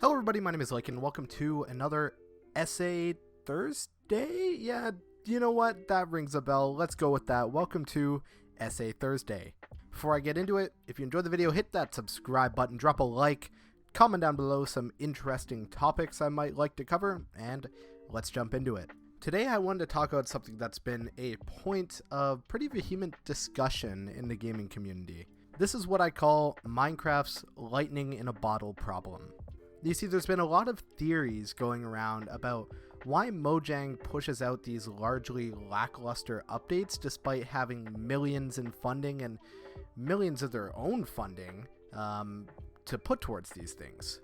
Hello everybody, my name is Lake and welcome to another Essay Thursday? Yeah, you know what? That rings a bell. Let's go with that. Welcome to Essay Thursday. Before I get into it, if you enjoyed the video, hit that subscribe button, drop a like, comment down below some interesting topics I might like to cover, and let's jump into it. Today I wanted to talk about something that's been a point of pretty vehement discussion in the gaming community. This is what I call Minecraft's lightning in a bottle problem. You see, there's been a lot of theories going around about why Mojang pushes out these largely lackluster updates despite having millions in funding and millions of their own funding to put towards these things.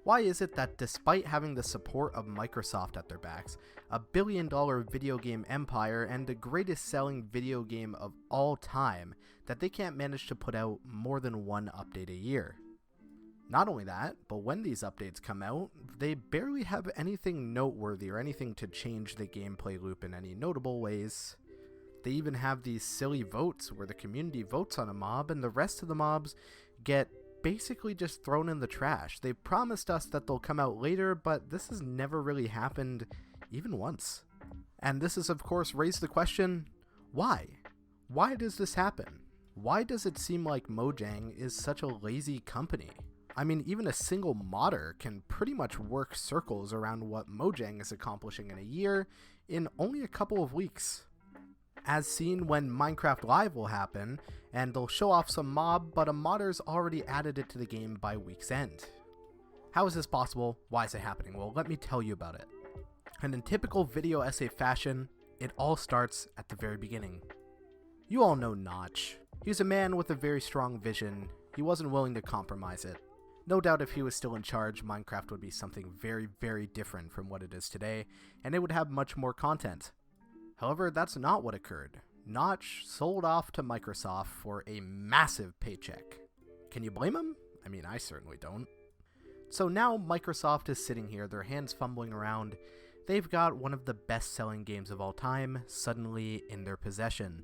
Why is it that despite having the support of Microsoft at their backs, a billion-dollar video game empire and the greatest selling video game of all time, that they can't manage to put out more than one update a year? Not only that, but when these updates come out, they barely have anything noteworthy or anything to change the gameplay loop in any notable ways. They even have these silly votes where the community votes on a mob and the rest of the mobs get basically just thrown in the trash. They've promised us that they'll come out later, but this has never really happened even once. And this has of course raised the question, why? Why does this happen? Why does it seem like Mojang is such a lazy company? I mean, even a single modder can pretty much work circles around what Mojang is accomplishing in a year in only a couple of weeks. As seen when Minecraft Live will happen, and they'll show off some mob, but a modder's already added it to the game by week's end. How is this possible? Why is it happening? Well, let me tell you about it. And in typical video essay fashion, it all starts at the very beginning. You all know Notch. He's a man with a very strong vision. He wasn't willing to compromise it. No doubt if he was still in charge, Minecraft would be something very, very different from what it is today, and it would have much more content. However, that's not what occurred. Notch sold off to Microsoft for a massive paycheck. Can you blame him? I mean, I certainly don't. So now Microsoft is sitting here, their hands fumbling around. They've got one of the best-selling games of all time suddenly in their possession.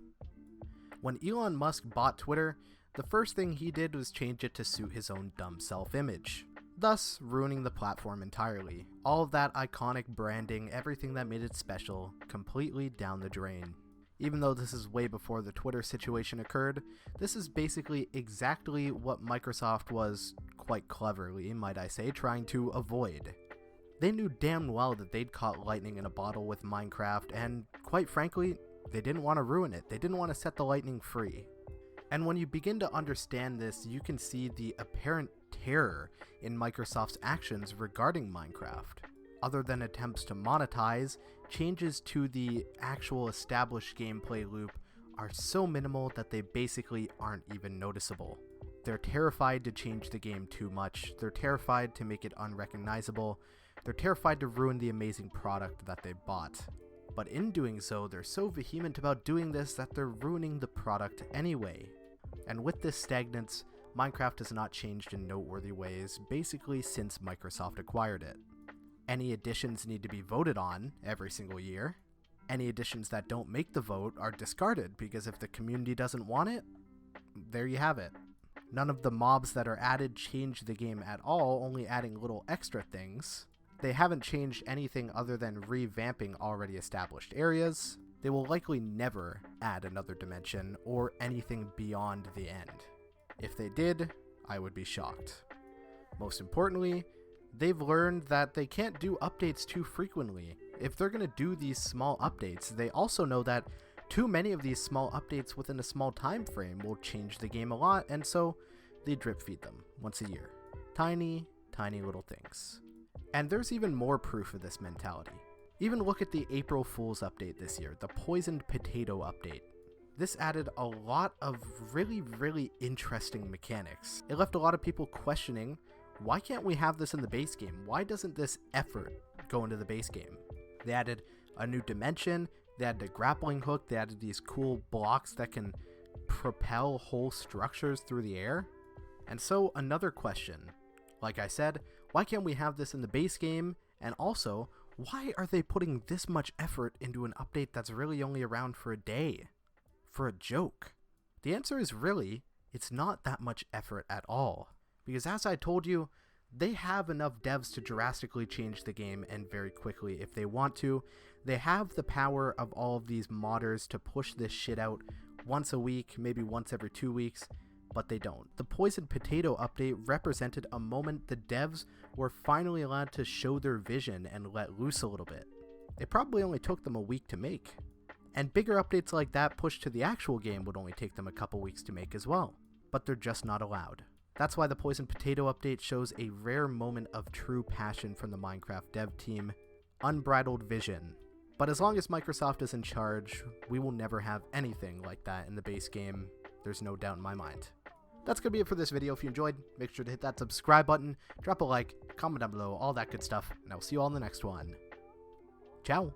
When Elon Musk bought Twitter, the first thing he did was change it to suit his own dumb self-image, thus ruining the platform entirely. All of that iconic branding, everything that made it special, completely down the drain. Even though this is way before the Twitter situation occurred, this is basically exactly what Microsoft was, quite cleverly, might I say, trying to avoid. They knew damn well that they'd caught lightning in a bottle with Minecraft, and quite frankly, they didn't want to ruin it. They didn't want to set the lightning free. And when you begin to understand this, you can see the apparent terror in Microsoft's actions regarding Minecraft. Other than attempts to monetize, changes to the actual established gameplay loop are so minimal that they basically aren't even noticeable. They're terrified to change the game too much, they're terrified to make it unrecognizable, they're terrified to ruin the amazing product that they bought. But in doing so, they're so vehement about doing this that they're ruining the product anyway. And with this stagnance, Minecraft has not changed in noteworthy ways, basically since Microsoft acquired it. Any additions need to be voted on every single year. Any additions that don't make the vote are discarded, because if the community doesn't want it, there you have it. None of the mobs that are added change the game at all, only adding little extra things. They haven't changed anything other than revamping already established areas. They will likely never add another dimension or anything beyond the end. If they did, I would be shocked. Most importantly, they've learned that they can't do updates too frequently. If they're going to do these small updates, they also know that too many of these small updates within a small time frame will change the game a lot, and so they drip feed them once a year. Tiny, tiny little things. And there's even more proof of this mentality. Even look at the April Fool's update this year, the Poisoned Potato update. This added a lot of really interesting mechanics. It left a lot of people questioning, why can't we have this in the base game? Why doesn't this effort go into the base game? They added a new dimension, they added a grappling hook, they added these cool blocks that can propel whole structures through the air. And so another question, like I said, why can't we have this in the base game? And also, why are they putting this much effort into an update that's really only around for a day? For a joke? The answer is really, it's not that much effort at all. Because as I told you, They have enough devs to drastically change the game, and very quickly if they want to. They have the power of all of these modders to push this shit out once a week, maybe once every 2 weeks, but they don't. The Poisoned Potato update represented a moment the devs were finally allowed to show their vision and let loose a little bit. It probably only took them a week to make. And bigger updates like that pushed to the actual game would only take them a couple weeks to make as well. But they're just not allowed. That's why the Poisoned Potato update shows a rare moment of true passion from the Minecraft dev team, unbridled vision. But as long as Microsoft is in charge, we will never have anything like that in the base game. There's no doubt in my mind. That's going to be it for this video. If you enjoyed, make sure to hit that subscribe button, drop a like, comment down below, all that good stuff, and I'll see you all in the next one. Ciao!